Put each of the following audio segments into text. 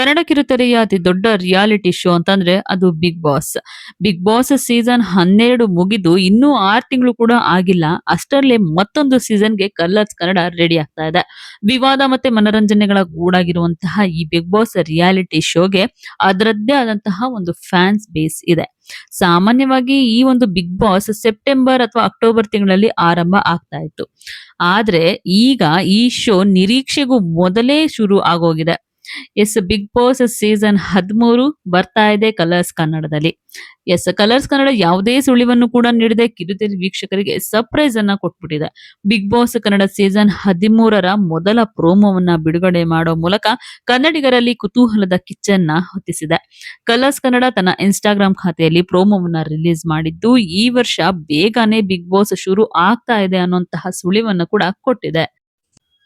ಕನ್ನಡ ಕಿರುತೆರೆಯ ಅತಿ ದೊಡ್ಡ reality show ಅಂತಂದ್ರೆ ಅದು Bigg Boss. Bigg boss season 12 ಮುಗಿದು ಇನ್ನೂ 6 ತಿಂಗಳು ಕೂಡ ಆಗಿಲ್ಲ. ಅಷ್ಟರಲ್ಲೇ ಮತ್ತೊಂದು ಸೀಸನ್‌ಗೆ ಕಲರ್ಸ್ ಕನ್ನಡ ರೆಡಿ ಆಗ್ತಾ ಇದೆ. ವಿವಾದ ಮತ್ತೆ ಮನರಂಜನೆಗಳ ಗೂಡಾಗಿರುವಂತಹ ಈ ಬಿಗ್ ಬಾಸ್ ರಿಯಾಲಿಟಿ ಶೋಗೆ ಅದರದ್ದೇ ಆದಂತಹ ಒಂದು ಫ್ಯಾನ್ಸ್ ಬೇಸ್ ಇದೆ. ಸಾಮಾನ್ಯವಾಗಿ ಈ ಒಂದು ಬಿಗ್ ಬಾಸ್ ಸೆಪ್ಟೆಂಬರ್ ಅಥವಾ ಅಕ್ಟೋಬರ್ ತಿಂಗಳಲ್ಲಿ ಆರಂಭ ಆಗ್ತಾ ಇತ್ತು. ಆದ್ರೆ ಈಗ ಈ ಶೋ ನಿರೀಕ್ಷೆಗೂ ಮೊದಲೇ ಶುರು ಆಗೋಗಿದೆ. ಎಸ್, ಬಿಗ್ ಬಾಸ್ ಸೀಸನ್ 13 ಬರ್ತಾ ಇದೆ ಕಲರ್ಸ್ ಕನ್ನಡದಲ್ಲಿ. ಎಸ್, ಕಲರ್ಸ್ ಕನ್ನಡ ಯಾವುದೇ ಸುಳಿವನ್ನು ಕೂಡ ನೀಡದೆ ಕಿರುತೆರೆ ವೀಕ್ಷಕರಿಗೆ ಸರ್ಪ್ರೈಸ್ ಅನ್ನ ಕೊಟ್ಬಿಟ್ಟಿದೆ. ಬಿಗ್ ಬಾಸ್ ಕನ್ನಡ ಸೀಸನ್ 13ರ ಮೊದಲ ಪ್ರೋಮೋವನ್ನ ಬಿಡುಗಡೆ ಮಾಡೋ ಮೂಲಕ ಕನ್ನಡಿಗರಲ್ಲಿ ಕುತೂಹಲದ ಕಿಚ್ಚನ್ನ ಹೊತ್ತಿಸಿದೆ. ಕಲರ್ಸ್ ಕನ್ನಡ ತನ್ನ ಇನ್ಸ್ಟಾಗ್ರಾಂ ಖಾತೆಯಲ್ಲಿ ಪ್ರೋಮೋವನ್ನ ರಿಲೀಸ್ ಮಾಡಿದ್ದು, ಈ ವರ್ಷ ಬೇಗನೆ ಬಿಗ್ ಬಾಸ್ ಶುರು ಆಗ್ತಾ ಇದೆ ಅನ್ನುವಂತಹ ಸುಳಿವನ್ನು ಕೂಡ ಕೊಟ್ಟಿದೆ.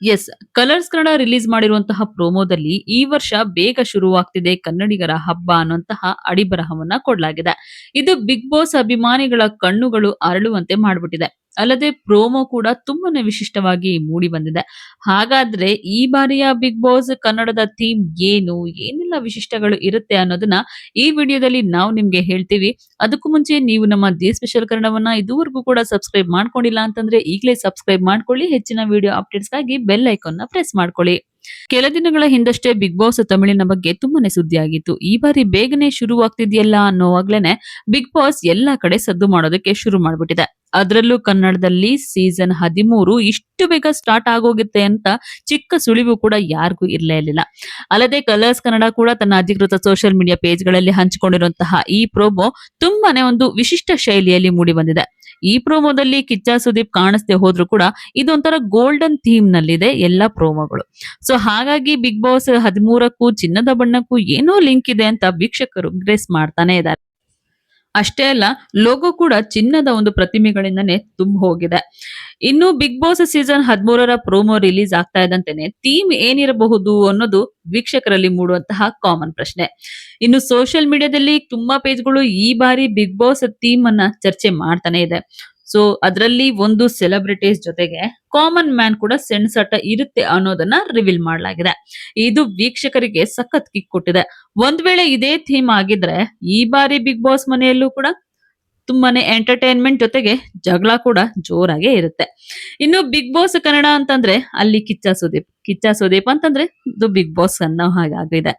ಎಸ್, ಕಲರ್ಸ್ ಕನ್ನಡ ರಿಲೀಸ್ ಮಾಡಿರುವಂತಹ ಪ್ರೋಮೋದಲ್ಲಿ ಈ ವರ್ಷ ಬೇಗ ಶುರುವಾಗ್ತಿದೆ ಕನ್ನಡಿಗರ ಹಬ್ಬ ಅನ್ನುವಂತಹ ಅಡಿಬರಹವನ್ನ ಕೊಡಲಾಗಿದೆ. ಇದು ಬಿಗ್ ಬಾಸ್ ಅಭಿಮಾನಿಗಳ ಕಣ್ಣುಗಳು ಅರಳುವಂತೆ ಮಾಡ್ಬಿಟ್ಟಿದೆ. ಅಲ್ಲದೆ ಪ್ರೋಮೋ ಕೂಡ ತುಂಬಾನೇ ವಿಶಿಷ್ಟವಾಗಿ ಮೂಡಿ ಬಂದಿದೆ. ಹಾಗಾದ್ರೆ ಈ ಬಾರಿಯ ಬಿಗ್ ಬಾಸ್ ಕನ್ನಡದ ಥೀಮ್ ಏನು, ಏನೆಲ್ಲ ವಿಶಿಷ್ಟಗಳು ಇರುತ್ತೆ ಅನ್ನೋದನ್ನ ಈ ವಿಡಿಯೋದಲ್ಲಿ ನಾವು ನಿಮ್ಗೆ ಹೇಳ್ತೀವಿ. ಅದಕ್ಕೂ ಮುಂಚೆ ನೀವು ನಮ್ಮ ದಿ ಸ್ಪೆಷಲ್ ಕನ್ನಡವನ್ನ ಇದುವರೆಗೂ ಕೂಡ ಸಬ್ಸ್ಕ್ರೈಬ್ ಮಾಡ್ಕೊಂಡಿಲ್ಲ ಅಂತಂದ್ರೆ ಈಗಲೇ ಸಬ್ಸ್ಕ್ರೈಬ್ ಮಾಡ್ಕೊಳ್ಳಿ. ಹೆಚ್ಚಿನ ವಿಡಿಯೋ ಅಪ್ಡೇಟ್ಸ್ಗಾಗಿ ಬೆಲ್ ಐಕಾನ್ ನ ಪ್ರೆಸ್ ಮಾಡ್ಕೊಳ್ಳಿ. ಕೆಲ ದಿನಗಳ ಹಿಂದಷ್ಟೇ ಬಿಗ್ ಬಾಸ್ ತಮಿಳಿನ ಬಗ್ಗೆ ತುಂಬಾನೇ ಸುದ್ದಿ ಆಗಿತ್ತು. ಈ ಬಾರಿ ಬೇಗನೆ ಶುರುವಾಗ್ತಿದೆಯಲ್ಲ ಅನ್ನೋವಾಗ್ಲೇನೆ ಬಿಗ್ ಬಾಸ್ ಎಲ್ಲಾ ಕಡೆ ಸದ್ದು ಮಾಡೋದಕ್ಕೆ ಶುರು ಮಾಡ್ಬಿಟ್ಟಿದೆ. ಅದರಲ್ಲೂ ಕನ್ನಡದಲ್ಲಿ ಸೀಸನ್ 13 ಇಷ್ಟು ಬೇಗ ಸ್ಟಾರ್ಟ್ ಆಗೋಗುತ್ತೆ ಅಂತ ಚಿಕ್ಕ ಸುಳಿವು ಕೂಡ ಯಾರಿಗೂ ಇರ್ಲೇ ಇರಲಿಲ್ಲ. ಅಲ್ಲದೆ ಕಲರ್ಸ್ ಕನ್ನಡ ಕೂಡ ತನ್ನ ಅಧಿಕೃತ ಸೋಷಿಯಲ್ ಮೀಡಿಯಾ ಪೇಜ್ಗಳಲ್ಲಿ ಹಂಚಿಕೊಂಡಿರುವಂತಹ ಈ ಪ್ರೋಮೋ ತುಂಬಾನೇ ಒಂದು ವಿಶಿಷ್ಟ ಶೈಲಿಯಲ್ಲಿ ಮೂಡಿ ಬಂದಿದೆ. ಈ ಪ್ರೋಮೋದಲ್ಲಿ ಕಿಚ್ಚ ಸುದೀಪ್ ಕಾಣಿಸ್ದೆ ಹೋದ್ರು ಕೂಡ ಇದೊಂಥರ ಗೋಲ್ಡನ್ ಥೀಮ್ ನಲ್ಲಿದೆ ಎಲ್ಲಾ ಪ್ರೋಮೋಗಳು. ಸೊ ಹಾಗಾಗಿ ಬಿಗ್ ಬಾಸ್ 13ಕ್ಕೂ ಚಿನ್ನದ ಬಣ್ಣಕ್ಕೂ ಏನೋ ಲಿಂಕ್ ಇದೆ ಅಂತ ವೀಕ್ಷಕರು ಗೆಸ್ ಮಾಡ್ತಾನೆ ಇದ್ದಾರೆ. ಅಷ್ಟೇ ಅಲ್ಲ, ಲೋಗೋ ಕೂಡ ಚಿನ್ನದ ಒಂದು ಪ್ರತಿಮೆಗಳಿಂದನೇ ತುಂಬ ಹೋಗಿದೆ. ಇನ್ನು ಬಿಗ್ ಬಾಸ್ ಸೀಸನ್ 13ರ ಪ್ರೋಮೋ ರಿಲೀಸ್ ಆಗ್ತಾ ಇದ್ದಂತೆನೆ ಥೀಮ್ ಏನಿರಬಹುದು ಅನ್ನೋದು ವೀಕ್ಷಕರಲ್ಲಿ ಮೂಡುವಂತಹ ಕಾಮನ್ ಪ್ರಶ್ನೆ. ಇನ್ನು ಸೋಷಿಯಲ್ ಮೀಡಿಯಾದಲ್ಲಿ ತುಂಬಾ ಪೇಜ್ಗಳು ಈ ಬಾರಿ ಬಿಗ್ ಬಾಸ್ ಥೀಮ್ ಅನ್ನ ಚರ್ಚೆ ಮಾಡ್ತಾನೆ ಇದೆ. ಸೊ ಅದರಲ್ಲಿ ಒಂದು ಸೆಲೆಬ್ರಿಟೀಸ್ ಜೊತೆಗೆ ಕಾಮನ್ ಮ್ಯಾನ್ ಕೂಡ ಸೆಣಸಾಟ ಇರುತ್ತೆ ಅನ್ನೋದನ್ನ ರಿವೀಲ್ ಮಾಡಲಾಗಿದೆ. ಇದು ವೀಕ್ಷಕರಿಗೆ ಸಖತ್ ಕಿಕ್ ಕೊಟ್ಟಿದೆ. ಒಂದ್ ವೇಳೆ ಇದೇ ಥೀಮ್ ಆಗಿದ್ರೆ ಈ ಬಾರಿ ಬಿಗ್ ಬಾಸ್ ಮನೆಯಲ್ಲೂ ಕೂಡ ತುಂಬಾನೇ ಎಂಟರ್ಟೈನ್ಮೆಂಟ್ ಜೊತೆಗೆ ಜಗಳ ಕೂಡ ಜೋರಾಗೆ ಇರುತ್ತೆ. ಇನ್ನು ಬಿಗ್ ಬಾಸ್ ಕನ್ನಡ ಅಂತಂದ್ರೆ ಅಲ್ಲಿ ಕಿಚ್ಚ ಸುದೀಪ್ ಅಂತಂದ್ರೆ ಇದು ಬಿಗ್ ಬಾಸ್ ಅನ್ನೋ ಹಾಗಾಗಿದೆ.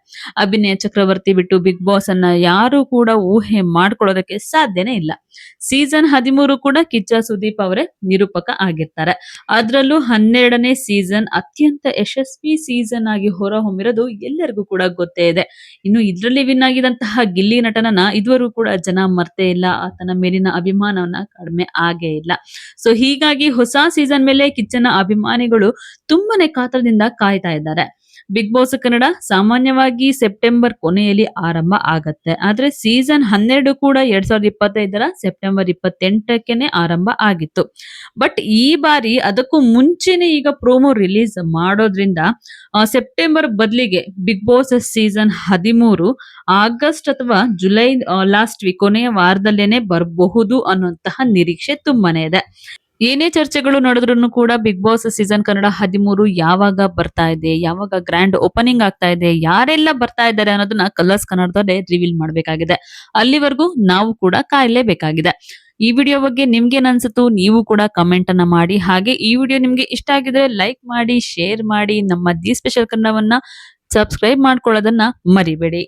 ಅಭಿನಯ ಚಕ್ರವರ್ತಿ ಬಿಟ್ಟು ಬಿಗ್ ಬಾಸ್ ಅನ್ನ ಯಾರು ಕೂಡ ಊಹೆ ಮಾಡ್ಕೊಳ್ಳೋದಕ್ಕೆ ಸಾಧ್ಯನೇ ಇಲ್ಲ. ಸೀಸನ್ 13 ಕೂಡ ಕಿಚ್ಚ ಸುದೀಪ್ ಅವರೇ ನಿರೂಪಕ ಆಗಿರ್ತಾರೆ. ಅದ್ರಲ್ಲೂ 12ನೇ ಸೀಸನ್ ಅತ್ಯಂತ ಯಶಸ್ವಿ ಸೀಸನ್ ಆಗಿ ಹೊರಹೊಮ್ಮಿರೋದು ಎಲ್ಲರಿಗೂ ಕೂಡ ಗೊತ್ತೇ ಇದೆ. ಇನ್ನು ಇದ್ರಲ್ಲಿ ವಿನ್ ಆಗಿದಂತಹ ಗಿಲ್ಲಿ ನಟನನ್ನ ಇದುವರೆಗೂ ಕೂಡ ಜನ ಮರ್ತೇ ಇಲ್ಲ. ಆತನ ಮೇಲಿನ ಅಭಿಮಾನವನ್ನ ಕಡಿಮೆ ಆಗೇ ಇಲ್ಲ. ಸೊ ಹೀಗಾಗಿ ಹೊಸ ಸೀಸನ್ ಮೇಲೆ ಕಿಚ್ಚನ ಅಭಿಮಾನಿಗಳು ತುಂಬಾನೇ ಕಾತರದಿಂದ ಕಾಯ್ತಾ ಇದ್ದಾರೆ. ಬಿಗ್ ಬಾಸ್ ಕನ್ನಡ ಸಾಮಾನ್ಯವಾಗಿ ಸೆಪ್ಟೆಂಬರ್ ಕೊನೆಯಲ್ಲಿ ಆರಂಭ ಆಗತ್ತೆ. ಆದ್ರೆ ಸೀಸನ್ 12 ಕೂಡ 2025ರ ಸೆಪ್ಟೆಂಬರ್ 28ಕ್ಕೇನೆ ಆರಂಭ ಆಗಿತ್ತು. ಬಟ್ ಈ ಬಾರಿ ಅದಕ್ಕೂ ಮುಂಚೆನೆ ಈಗ ಪ್ರೋಮೋ ರಿಲೀಸ್ ಮಾಡೋದ್ರಿಂದ ಸೆಪ್ಟೆಂಬರ್ ಬದಲಿಗೆ ಬಿಗ್ ಬಾಸ್ ಸೀಸನ್ 13 ಆಗಸ್ಟ್ ಅಥವಾ ಜುಲೈ ಲಾಸ್ಟ್ ವೀಕ್ ಕೊನೆಯ ವಾರದಲ್ಲೇನೆ ಬರಬಹುದು ಅನ್ನುವಂತಹ ನಿರೀಕ್ಷೆ ತುಂಬಾನೇ ಇದೆ. ಏನೇ ಚರ್ಚೆಗಳು ನಡೆದ್ರು ಕೂಡ ಬಿಗ್ ಬಾಸ್ ಸೀಸನ್ ಕನ್ನಡ 13 ಯಾವಾಗ ಬರ್ತಾ ಇದೆ, ಯಾವಾಗ ಗ್ರ್ಯಾಂಡ್ ಓಪನಿಂಗ್ ಆಗ್ತಾ ಇದೆ, ಯಾರೆಲ್ಲ ಬರ್ತಾ ಇದ್ದಾರೆ ಅನ್ನೋದನ್ನ ಕಲರ್ಸ್ ಕನ್ನಡದಲ್ಲೇ ರಿವೀಲ್ ಮಾಡಬೇಕಾಗಿದೆ. ಅಲ್ಲಿವರೆಗೂ ನಾವು ಕೂಡ ಕಾಯಲೇಬೇಕಾಗಿದೆ. ಈ ವಿಡಿಯೋ ಬಗ್ಗೆ ನಿಮ್ಗೇನ್ ಅನ್ಸುತ್ತು, ನೀವು ಕೂಡ ಕಮೆಂಟ್ ಅನ್ನ ಮಾಡಿ. ಹಾಗೆ ಈ ವಿಡಿಯೋ ನಿಮ್ಗೆ ಇಷ್ಟ ಆಗಿದ್ರೆ ಲೈಕ್ ಮಾಡಿ, ಶೇರ್ ಮಾಡಿ, ನಮ್ಮ ದಿ ಸ್ಪೆಷಲ್ ಕನ್ನಡವನ್ನ ಸಬ್ಸ್ಕ್ರೈಬ್ ಮಾಡ್ಕೊಳ್ಳೋದನ್ನ ಮರಿಬೇಡಿ.